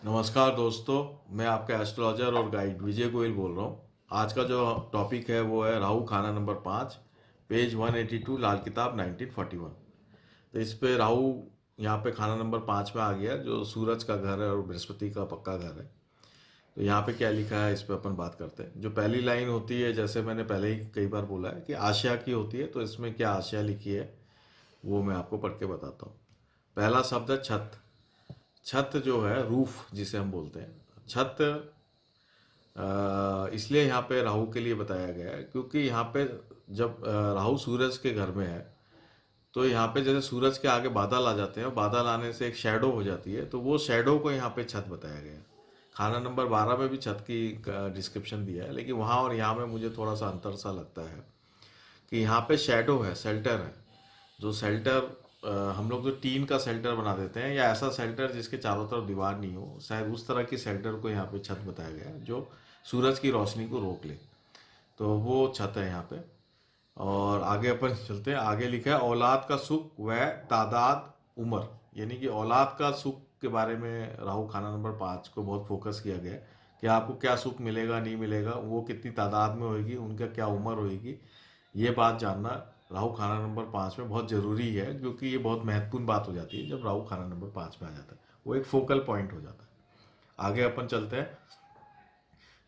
नमस्कार दोस्तों, मैं आपका एस्ट्रोलॉजर और गाइड विजय गोयल बोल रहा हूँ। आज का जो टॉपिक है वो है राहु खाना नंबर 5, पेज 182, लाल किताब 1941। तो इस पे राहु यहाँ पे खाना नंबर 5 में आ गया, जो सूरज का घर है और बृहस्पति का पक्का घर है। तो यहाँ पे क्या लिखा है इस पे अपन बात करते हैं। जो पहली लाइन होती है, जैसे मैंने पहले ही कई बार बोला है कि आशया की होती है, तो इसमें क्या आशया लिखी है वो मैं आपको पढ़ के बताता हूँ। पहला शब्द है छत। छत जो है रूफ जिसे हम बोलते हैं, छत इसलिए यहाँ पे राहु के लिए बताया गया है क्योंकि यहाँ पे जब राहु सूरज के घर में है, तो यहाँ पे जैसे सूरज के आगे बादल आ जाते हैं, बादल आने से एक शैडो हो जाती है, तो वो शैडो को यहाँ पे छत बताया गया है। खाना नंबर 12 में भी छत की डिस्क्रिप्शन दिया है, लेकिन वहाँ और यहाँ में मुझे थोड़ा सा अंतर सा लगता है कि यहाँ पे शैडो है, शेल्टर है। जो शेल्टर हम लोग जो टीन का शेल्टर बना देते हैं, या ऐसा शेल्टर जिसके चारों तरफ दीवार नहीं हो, शायद उस तरह की शेल्टर को यहाँ पे छत बताया गया है, जो सूरज की रोशनी को रोक ले। तो वो छत है यहाँ पे। और आगे अपन चलते हैं। आगे लिखा है औलाद का सुख व तादाद उम्र, यानी कि औलाद का सुख के बारे में राहु खाना नंबर 5 को बहुत फोकस किया गया है कि आपको क्या सुख मिलेगा नहीं मिलेगा, वो कितनी तादाद में होगी, उनका क्या उम्र होगी, ये बात जानना राहु खाना नंबर 5 में बहुत ज़रूरी है, क्योंकि ये बहुत महत्वपूर्ण बात हो जाती है जब राहु खाना नंबर 5 में आ जाता है। वो एक फोकल पॉइंट हो जाता है। आगे अपन चलते हैं।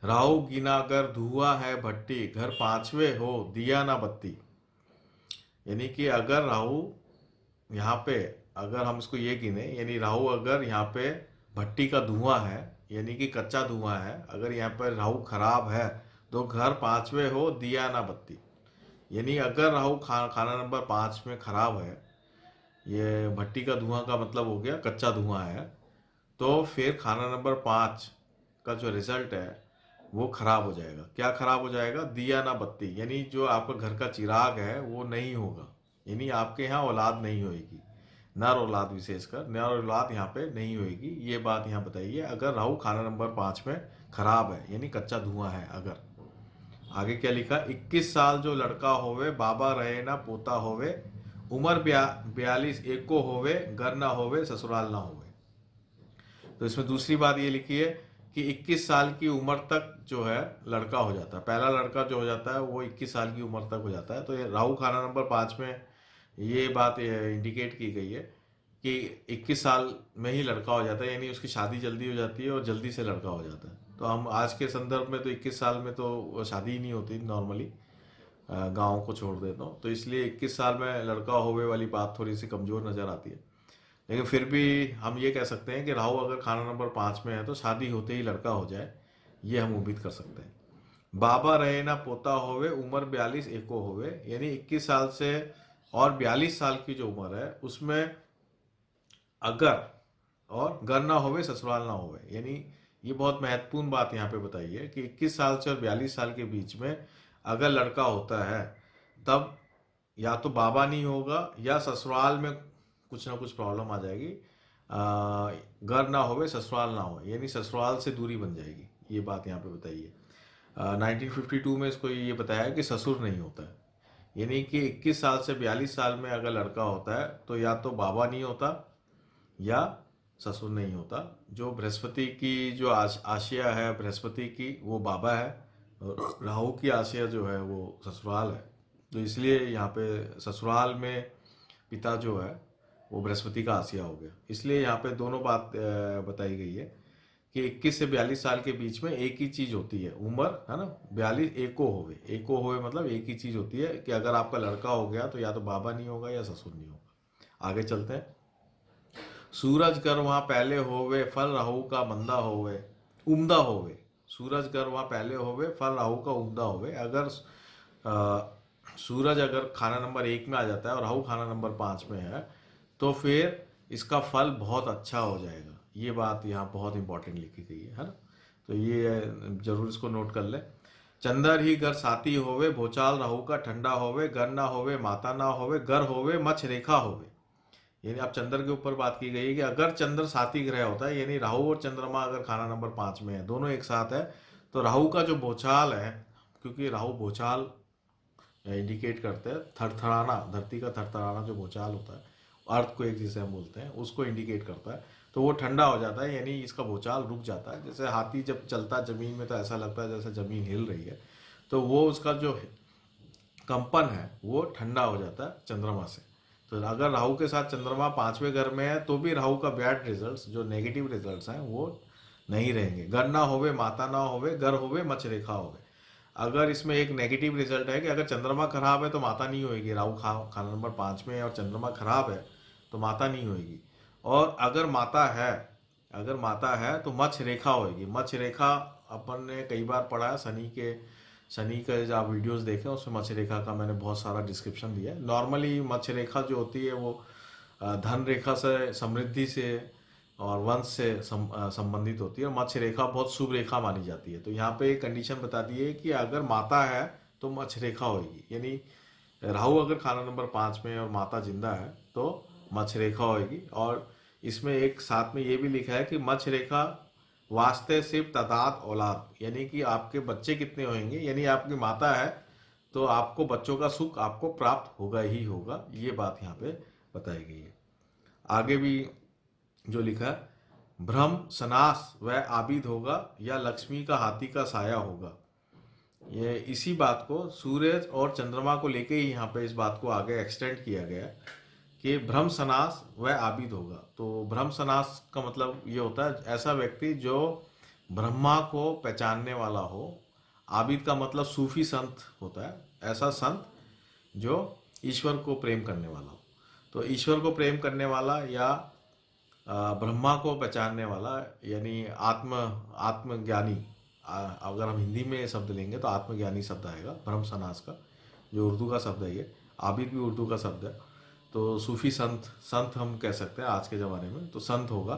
राहु गिना अगर धुआं है भट्टी, घर पांचवे हो दिया ना बत्ती। यानी कि अगर राहु यहाँ पे, अगर हम इसको ये गिने, यानी राहु अगर यहाँ पे भट्टी का धुआं है, यानी कि कच्चा धुआं है, अगर यहाँ पर राहु खराब है, तो घर पांचवे हो दिया ना बत्ती। यानी अगर राहु खाना नंबर 5 में खराब है, ये भट्टी का धुआं का मतलब हो गया कच्चा धुआं है, तो फिर खाना नंबर 5 का जो रिजल्ट है वो खराब हो जाएगा। क्या खराब हो जाएगा? दिया ना बत्ती, यानी जो आपका घर का चिराग है वो नहीं होगा, यानी आपके यहाँ औलाद नहीं होगी, नर औलाद, विशेषकर नर औलाद यहाँ पे नहीं होगी। ये बात यहाँ बताइए अगर राहु खाना नंबर 5 में खराब है, यानी कच्चा धुआं है अगर। आगे क्या लिखा? 21 साल जो लड़का होवे, बाबा रहे ना पोता होवे, उम्र 42 एको होवे, घर ना होवे ससुराल ना होवे। तो इसमें दूसरी बात ये लिखी है कि 21 साल की उम्र तक जो है लड़का हो जाता है। पहला लड़का जो हो जाता है वो 21 साल की उम्र तक हो जाता है। तो ये राहु खाना नंबर 5 में ये बात इंडिकेट की गई है कि 21 साल में ही लड़का हो जाता है, यानी उसकी शादी जल्दी हो जाती है और जल्दी से लड़का हो जाता है। तो हम आज के संदर्भ में तो 21 साल में तो शादी ही नहीं होती नॉर्मली, गाँव को छोड़ देता हूँ, तो इसलिए 21 साल में लड़का होवे वाली बात थोड़ी सी कमज़ोर नज़र आती है। लेकिन फिर भी हम ये कह सकते हैं कि राहु अगर खाना नंबर 5 में है तो शादी होते ही लड़का हो जाए, ये हम उम्मीद कर सकते हैं। बाबा रहे ना पोता होवे, उम्र 42 एको होवे, यानी 21 साल से और 42 साल की जो उम्र है उसमें अगर और घर ना होवे ससुराल ना होवे, यानी ये बहुत महत्वपूर्ण बात यहाँ पे बताई है कि 21 साल से और 42 साल के बीच में अगर लड़का होता है, तब या तो बाबा नहीं होगा या ससुराल में कुछ ना कुछ प्रॉब्लम आ जाएगी। घर ना होवे ससुराल ना हो, यानी ससुराल से दूरी बन जाएगी। ये बात यहाँ पे बताई है। 1952 में इसको ये बताया कि ससुर नहीं होता है, यानी कि 21 साल से 42 साल में अगर लड़का होता है तो या तो बाबा नहीं होता या ससुर नहीं होता। जो बृहस्पति की जो आशया है बृहस्पति की, वो बाबा है, और राहु की आशया जो है वो ससुराल है। तो इसलिए यहाँ पे ससुराल में पिता जो है वो बृहस्पति का आसिया हो गया। इसलिए यहाँ पे दोनों बात बताई गई है कि 21 से 42 साल के बीच में एक ही चीज होती है उम्र, है ना। 42 एको होवे, एको होवे मतलब एक ही चीज होती है कि अगर आपका लड़का हो गया तो या तो बाबा नहीं होगा या ससुर नहीं होगा। आगे चलते हैं। सूरज गर वहाँ पहले होवे, फल राहु का मंदा होवे, उम्दा होवे। सूरज गर वहाँ पहले होवे, फल राहु का उम्दा होवे। अगर सूरज अगर खाना नंबर 1 में आ जाता है और राहु खाना नंबर 5 में है, तो फिर इसका फल बहुत अच्छा हो जाएगा। ये बात यहाँ बहुत इंपॉर्टेंट लिखी गई है ना। तो ये जरूर इसको नोट कर ले। चंदर ही घर साथी होवे, भोचाल राहु का ठंडा होवे, घर ना होवे माता ना होवे, घर होवे मछ रेखा होवे। यानी अब चंद्र के ऊपर बात की गई है कि अगर चंद्र साथी ग्रह होता है, यानी राहु और चंद्रमा अगर खाना नंबर 5 में है, दोनों एक साथ है, तो राहु का जो भूचाल है, क्योंकि राहु भूचाल इंडिकेट करते हैं थरथराना, धरती का थरथराना जो भूचाल होता है, अर्थक्वेक जिसे हम बोलते हैं, उसको इंडिकेट करता है। तो वो ठंडा हो जाता है, यानी इसका भूचाल रुक जाता है। जैसे हाथी जब चलता है ज़मीन में तो ऐसा लगता है जैसे ज़मीन हिल रही है, तो वो उसका जो कंपन है वो ठंडा हो जाता है चंद्रमा से। तो अगर राहु के साथ चंद्रमा 5वें घर में है तो भी राहु का बैड रिजल्ट्स, जो नेगेटिव रिजल्ट्स हैं, वो नहीं रहेंगे। घर ना होवे, माता ना होवे, घर होवे, मच रेखा होवे। अगर इसमें एक नेगेटिव रिजल्ट है कि अगर चंद्रमा खराब है तो माता नहीं होएगी, राहु खाना नंबर 5 में है और चंद्रमा खराब है तो माता नहीं होएगी। और अगर माता है तो मत्स्य रेखा होएगी। मत्स्य रेखा अपन ने कई बार पढ़ा है, शनि के जो आप वीडियोस देखें उसमें मत्स्य रेखा का मैंने बहुत सारा डिस्क्रिप्शन दिया है। नॉर्मली मत्स्य रेखा जो होती है वो धन रेखा से, समृद्धि से और वंश से संबंधित होती है, और मत्स्य रेखा बहुत शुभ रेखा मानी जाती है। तो यहाँ पे एक कंडीशन बता दी है कि अगर माता है तो मत्स्य रेखा होगी, यानी राहु अगर खाना नंबर 5 में और माता जिंदा है तो मत्स्य रेखा होगी। और इसमें एक साथ में ये भी लिखा है कि मत्स्य रेखा वास्ते सिर्फ तादाद औलाद, यानी कि आपके बच्चे कितने होंगे, यानी आपकी माता है तो आपको बच्चों का सुख आपको प्राप्त होगा ही होगा। ये बात यहाँ पे बताई गई है। आगे भी जो लिखा है, भ्रम सनास व आबिद होगा या लक्ष्मी का हाथी का साया होगा। ये इसी बात को सूरज और चंद्रमा को लेके ही यहाँ पे इस बात को आगे एक्सटेंड किया गया है कि भ्रम सनास व आबिद होगा। तो भ्रम सनास का मतलब ये होता है ऐसा व्यक्ति जो ब्रह्मा को पहचानने वाला हो। आबिद का मतलब सूफी संत होता है, ऐसा संत जो ईश्वर को प्रेम करने वाला हो। तो ईश्वर को प्रेम करने वाला या ब्रह्मा को पहचानने वाला, यानी आत्मज्ञानी। अगर हम हिंदी में शब्द लेंगे तो आत्मज्ञानी शब्द आएगा ब्रह्म सनास का, जो उर्दू का शब्द है। ये आबिद भी उर्दू का शब्द है। तो सूफी संत हम कह सकते हैं आज के ज़माने में, तो संत होगा।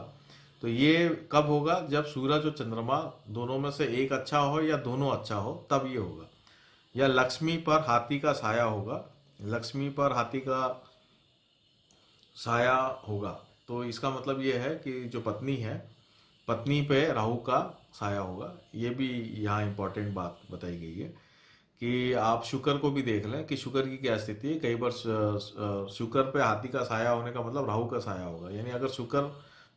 तो ये कब होगा, जब सूरज और चंद्रमा दोनों में से एक अच्छा हो या दोनों अच्छा हो, तब ये होगा। या लक्ष्मी पर हाथी का साया होगा, लक्ष्मी पर हाथी का साया होगा। तो इसका मतलब ये है कि जो पत्नी है, पत्नी पे राहु का साया होगा। ये भी यहाँ इंपॉर्टेंट बात बताई गई है कि आप शुक्र को भी देख लें कि शुक्र की क्या स्थिति है। कई बार शुक्र पे हाथी का साया होने का मतलब राहु का साया होगा, यानी अगर शुक्र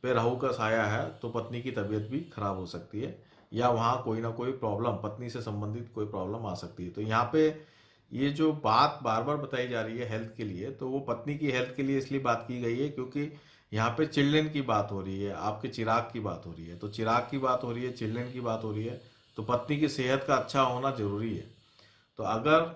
पे राहु का साया है तो पत्नी की तबीयत भी खराब हो सकती है, या वहाँ कोई ना कोई प्रॉब्लम, पत्नी से संबंधित कोई प्रॉब्लम आ सकती है। तो यहाँ पे ये जो बात बार बार बताई जा रही है हेल्थ के लिए, तो वो पत्नी की हेल्थ के लिए इसलिए बात की गई है क्योंकि यहाँ पे चिल्ड्रन की बात हो रही है, आपके चिराग की बात हो रही है। तो चिराग की बात हो रही है, चिल्ड्रन की बात हो रही है, तो पत्नी की सेहत का अच्छा होना जरूरी है। तो अगर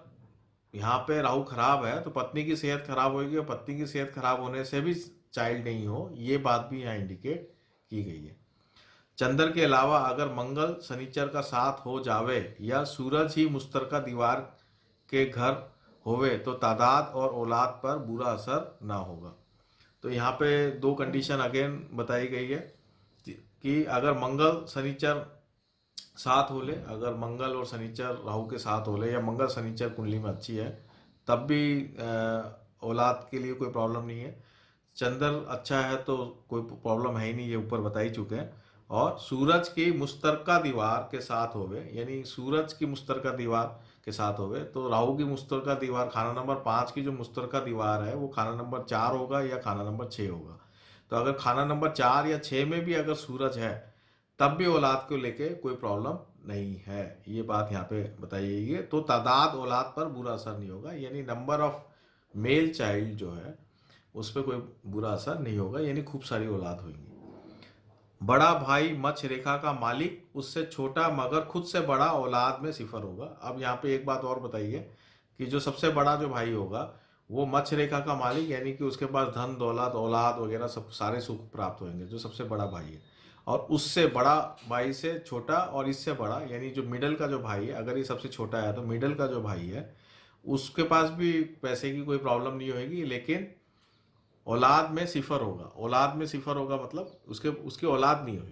यहाँ पे राहु खराब है तो पत्नी की सेहत खराब होगी, और पत्नी की सेहत खराब होने से भी चाइल्ड नहीं हो, ये बात भी यहाँ इंडिकेट की गई है। चंद्र के अलावा अगर मंगल शनिचर का साथ हो जावे या सूरज ही मुश्तरका दीवार के घर होवे तो तादाद और औलाद पर बुरा असर ना होगा। तो यहाँ पे दो कंडीशन अगेन बताई गई है कि अगर मंगल शनिचर साथ हो ले, अगर मंगल और शनिचर राहु के साथ हो ले, या मंगल शनिचर कुंडली में अच्छी है, तब भी औलाद के लिए कोई प्रॉब्लम नहीं है। चंद्र अच्छा है तो कोई प्रॉब्लम है ही नहीं, ये ऊपर बता ही चुके हैं। और सूरज की मुश्तरका दीवार के साथ होवे, यानी सूरज की मुश्तरका दीवार के साथ होवे, तो राहु की मुश्तरका दीवार खाना नंबर 5 की जो मुश्तरका दीवार है वो खाना नंबर 4 होगा या खाना नंबर 6 होगा। तो अगर खाना नंबर 4 या 6 में भी अगर सूरज है तब भी औलाद को लेके कोई प्रॉब्लम नहीं है, ये बात यहाँ पे बताई गई है। तो तादाद औलाद पर बुरा असर नहीं होगा, यानी नंबर ऑफ मेल चाइल्ड जो है उस पर कोई बुरा असर नहीं होगा, यानी खूब सारी औलाद होगी। बड़ा भाई मत्स्य रेखा का मालिक उससे छोटा मगर खुद से बड़ा औलाद में सिफर होगा। अब यहाँ पे एक बात और बताइए कि जो सबसे बड़ा जो भाई होगा वो मत्स्य रेखा का मालिक, यानी कि उसके पास धन दौलत औलाद वगैरह सब सारे सुख प्राप्त होंगे, जो सबसे बड़ा भाई है। और उससे बड़ा भाई से छोटा और इससे बड़ा, यानी जो मिडल का जो भाई है, अगर ये सबसे छोटा है तो मिडल का जो भाई है उसके पास भी पैसे की कोई प्रॉब्लम नहीं होगी, लेकिन औलाद में सिफर होगा। औलाद में सिफर होगा मतलब उसकी औलाद नहीं होगी।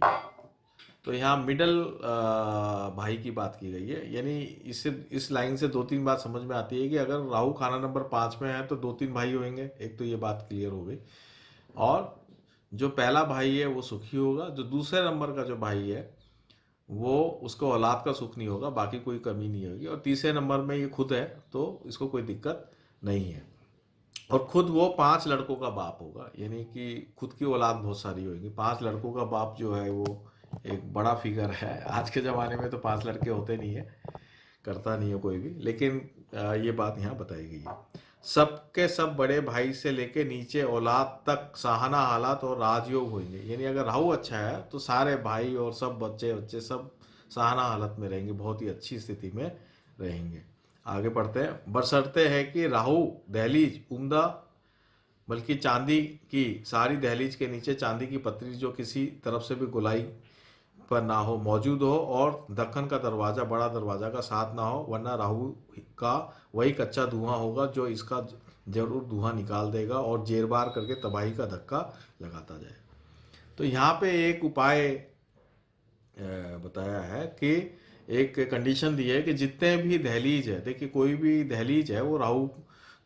तो यहाँ मिडल भाई की बात की गई है, यानी इससे इस लाइन से 2-3 बात समझ में आती है कि अगर राहु खाना नंबर 5 में है तो 2-3 भाई होंगे, एक तो ये बात क्लियर हो गई। और जो पहला भाई है वो सुखी होगा, जो दूसरे नंबर का जो भाई है वो उसको औलाद का सुख नहीं होगा, बाकी कोई कमी नहीं होगी। और तीसरे नंबर में ये खुद है तो इसको कोई दिक्कत नहीं है। और खुद वो 5 लड़कों का बाप होगा, यानी कि खुद की औलाद बहुत सारी होगी। 5 लड़कों का बाप जो है वो एक बड़ा फिगर है। आज के ज़माने में तो 5 लड़के होते नहीं है, करता नहीं है कोई भी, लेकिन ये बात यहाँ बताई गई है। सबके सब बड़े भाई से लेके नीचे औलाद तक सहाना हालात और राजयोग होंगे, यानी अगर राहु अच्छा है तो सारे भाई और सब बच्चे बच्चे सब सहाना हालत में रहेंगे, बहुत ही अच्छी स्थिति में रहेंगे। आगे बढ़ते हैं। बशर्ते है कि राहु दहलीज उम्दा, बल्कि चांदी की सारी दहलीज के नीचे चांदी की पतरी जो किसी तरफ से भी गोलाई पर ना हो मौजूद हो, और दक्कन का दरवाजा बड़ा दरवाजा का साथ ना हो, वरना राहु का वही कच्चा धुआं होगा जो इसका जरूर धुआं निकाल देगा और जेरबार करके तबाही का धक्का लगाता जाएगा। तो यहाँ पे एक उपाय बताया है कि एक कंडीशन दी है कि जितने भी दहलीज है, देखिए कोई भी दहलीज है वो राहु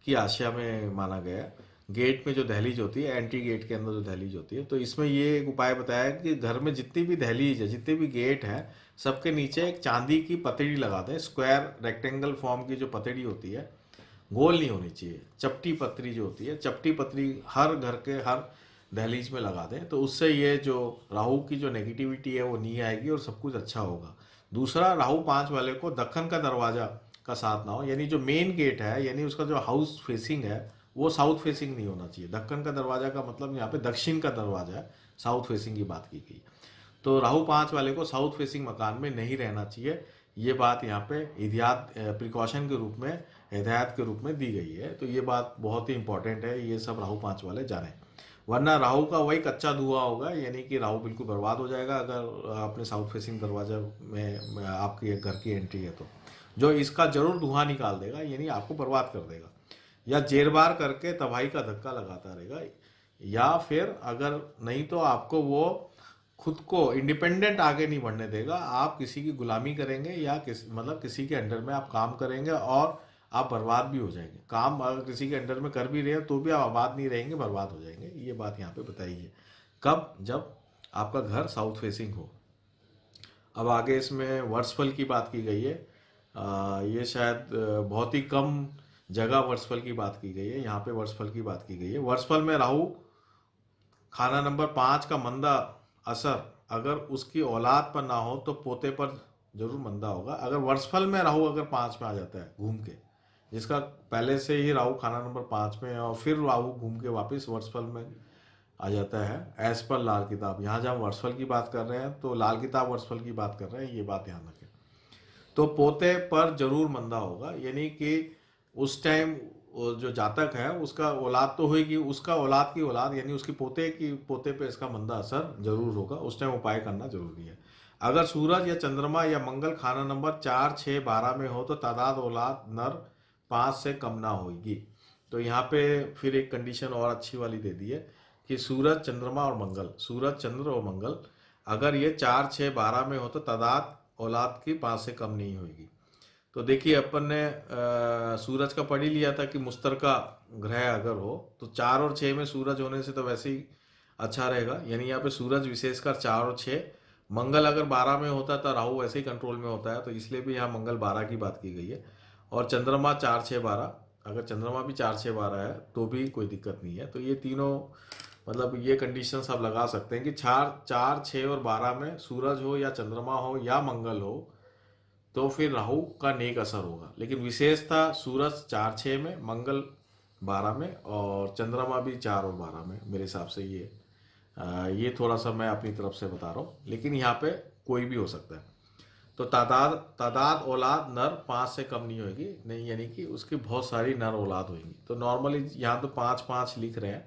की आशा में माना गया है। गेट में जो दहलीज होती है, एंट्री गेट के अंदर जो दहलीज होती है, तो इसमें ये एक उपाय बताया है कि घर में जितनी भी दहलीज है, जितने भी गेट हैं, सबके नीचे एक चांदी की पतड़ी लगा दें। स्क्वायर रेक्टेंगल फॉर्म की जो पतड़ी होती है, गोल नहीं होनी चाहिए, चपटी पतरी जो होती है, चपटी पतरी हर घर के हर दहलीज में लगा दें, तो उससे ये जो राहु की जो नेगेटिविटी है वो नहीं आएगी और सब कुछ अच्छा होगा। दूसरा, राहु 5 वाले को दक्कन का दरवाजा का साथ ना हो, यानी जो मेन गेट है, यानी उसका जो हाउस फेसिंग है वो साउथ फेसिंग नहीं होना चाहिए। दक्कन का दरवाजा का मतलब यहाँ पे दक्षिण का दरवाजा है, साउथ फेसिंग की बात की गई। तो राहु 5 वाले को साउथ फेसिंग मकान में नहीं रहना चाहिए। ये बात यहाँ पे हिदायत प्रिकॉशन के रूप में, हिदायत के रूप में दी गई है। तो ये बात बहुत ही इंपॉर्टेंट है, ये सब राहु 5 वाले जाने। वरना राहु का वही कच्चा धुआं होगा, यानी कि राहु बिल्कुल बर्बाद हो जाएगा अगर आपने साउथ फेसिंग दरवाजा में आपके घर की एंट्री है तो। जो इसका जरूर धुआं निकाल देगा, यानी आपको बर्बाद कर देगा, या जेरबार करके तबाही का धक्का लगाता रहेगा, या फिर अगर नहीं तो आपको वो खुद को इंडिपेंडेंट आगे नहीं बढ़ने देगा। आप किसी की गुलामी करेंगे या मतलब किसी के अंडर में आप काम करेंगे और आप बर्बाद भी हो जाएंगे। काम अगर किसी के अंडर में कर भी रहे हैं तो भी आप आबाद नहीं रहेंगे, बर्बाद हो जाएंगे। ये बात यहाँ पे बताई है। कब? जब आपका घर साउथ फेसिंग हो। अब आगे इसमें वर्षफल की बात की गई है। ये शायद बहुत ही कम जगह वर्षफल की बात की गई है, यहाँ पे वर्षफल की बात की गई है। वर्षफल में राहु खाना नंबर 5 का मंदा असर अगर उसकी औलाद पर ना हो तो पोते पर जरूर मंदा होगा। अगर वर्षफल में राहु अगर 5 में आ जाता है घूम के, जिसका पहले से ही राहु खाना नंबर 5 में है और फिर राहु घूम के वापस वर्षफल में आ जाता है, एज पर लाल किताब, यहाँ जब हम वर्षफल की बात कर रहे हैं तो लाल किताब वर्षफल की बात कर रहे हैं, ये बात ध्यान रखें। तो पोते पर जरूर मंदा होगा, यानी कि उस टाइम जो जातक है उसका औलाद तो होगी, उसका औलाद की औलाद यानी उसकी पोते की पोते पे इसका मंदा असर जरूर होगा। उस टाइम उपाय करना जरूरी है। अगर सूरज या चंद्रमा या मंगल खाना नंबर 4, 6, 12 में हो तो तादाद औलाद नर 5 से कम ना होगी। तो यहाँ पे फिर एक कंडीशन और अच्छी वाली दे दी है कि सूरज, चंद्रमा और मंगल, सूरज, चंद्र और मंगल अगर ये 4, 6, 12 में हो तो तादाद औलाद की 5 से कम नहीं होगी। तो देखिए अपन ने सूरज का पढ़ ही लिया था कि मुश्तरका ग्रह अगर हो तो 4 और 6 में सूरज होने से तो वैसे ही अच्छा रहेगा, यानी यहाँ पे सूरज विशेषकर 4 और 6। मंगल अगर 12 में होता तो राहु वैसे ही कंट्रोल में होता है, तो इसलिए भी यहाँ मंगल 12 की बात की गई है। और चंद्रमा 4, 6, 12, अगर चंद्रमा भी 4, 6, 12 है तो भी कोई दिक्कत नहीं है। तो ये तीनों मतलब ये कंडीशन आप लगा सकते हैं कि 4, 4, 6 और 12 में सूरज हो या चंद्रमा हो या मंगल हो तो फिर राहु का नेक असर होगा। लेकिन विशेषता सूरज 4, 6 में, मंगल 12 में और चंद्रमा भी 4 और 12 में, मेरे हिसाब से ये थोड़ा सा मैं अपनी तरफ से बता रहा हूँ, लेकिन यहाँ पे कोई भी हो सकता है। तो तादाद तादाद औलाद नर 5 से कम नहीं होगी, नहीं, यानी कि उसकी बहुत सारी नर औलाद होगी। तो नॉर्मली यहाँ तो 5, 5 लिख रहे हैं,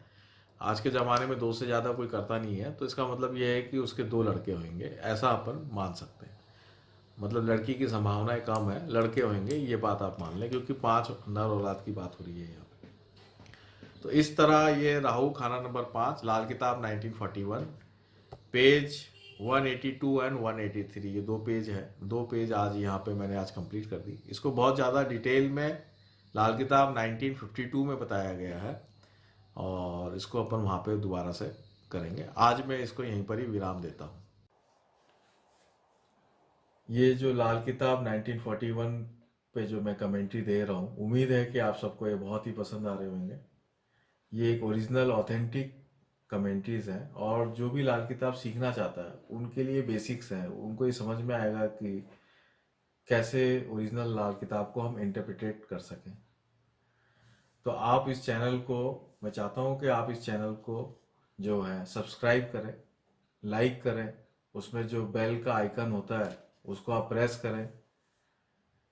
आज के ज़माने में 2 से ज़्यादा कोई करता नहीं है, तो इसका मतलब ये है कि उसके 2 लड़के होंगे, ऐसा अपन मान सकते हैं। मतलब लड़की की संभावनाएं कम है, लड़के होंगे, ये बात आप मान लें, क्योंकि 5 नर औलाद की बात हो रही है यहाँ पे। तो इस तरह ये राहु खाना नंबर 5, लाल किताब 1941, पेज 182 एंड 183, ये 2 पेज है। 2 पेज आज यहाँ पे मैंने आज कंप्लीट कर दी। इसको बहुत ज़्यादा डिटेल में लाल किताब 1952 में बताया गया है और इसको अपन वहाँ पे दोबारा से करेंगे। आज मैं इसको यहीं पर ही विराम देता हूँ। ये जो लाल किताब 1941 पे जो मैं कमेंट्री दे रहा हूँ, उम्मीद है कि आप सबको ये बहुत ही पसंद आ रहे होंगे। ये एक ओरिजिनल ऑथेंटिक कमेंट्रीज हैं, और जो भी लाल किताब सीखना चाहता है उनके लिए बेसिक्स हैं, उनको ये समझ में आएगा कि कैसे ओरिजिनल लाल किताब को हम इंटरप्रिटेट कर सकें। तो आप इस चैनल को, मैं चाहता हूँ कि आप इस चैनल को जो है सब्सक्राइब करें, लाइक करें, उसमें जो बेल का आइकन होता है उसको आप प्रेस करें,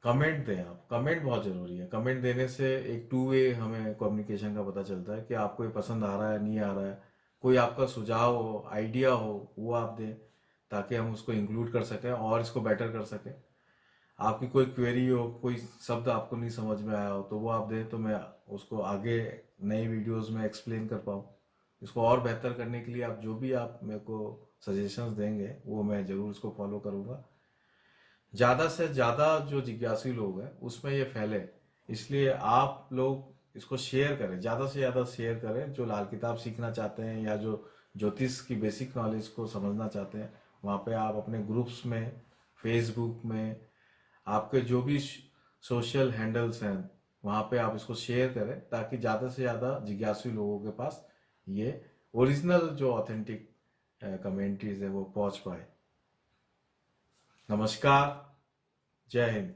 कमेंट दें। आप कमेंट बहुत ज़रूरी है, कमेंट देने से एक टू वे हमें कम्युनिकेशन का पता चलता है कि आपको ये पसंद आ रहा है नहीं आ रहा है। कोई आपका सुझाव हो, आइडिया हो, वो आप दें ताकि हम उसको इंक्लूड कर सकें और इसको बेटर कर सकें। आपकी कोई क्वेरी हो, कोई शब्द आपको नहीं समझ में आया हो, तो वो आप दें तो मैं उसको आगे नई वीडियोस में एक्सप्लेन कर पाऊँ। इसको और बेहतर करने के लिए आप जो भी आप मेरे को सजेशंस देंगे वो मैं ज़रूर उसको फॉलो करूँगा। ज़्यादा से ज़्यादा जो जिज्ञासु लोग हैं उसमें ये फैले, इसलिए आप लोग इसको शेयर करें, ज़्यादा से ज़्यादा शेयर करें। जो लाल किताब सीखना चाहते हैं या जो ज्योतिष की बेसिक नॉलेज को समझना चाहते हैं, वहाँ पे आप अपने ग्रुप्स में, फेसबुक में, आपके जो भी सोशल हैंडल्स हैं वहाँ पे आप इसको शेयर करें ताकि ज़्यादा से ज़्यादा जिज्ञासु लोगों के पास ये ओरिजिनल जो ऑथेंटिक कमेंट्रीज है वो पहुँच पाए। नमस्कार, जय हिंद।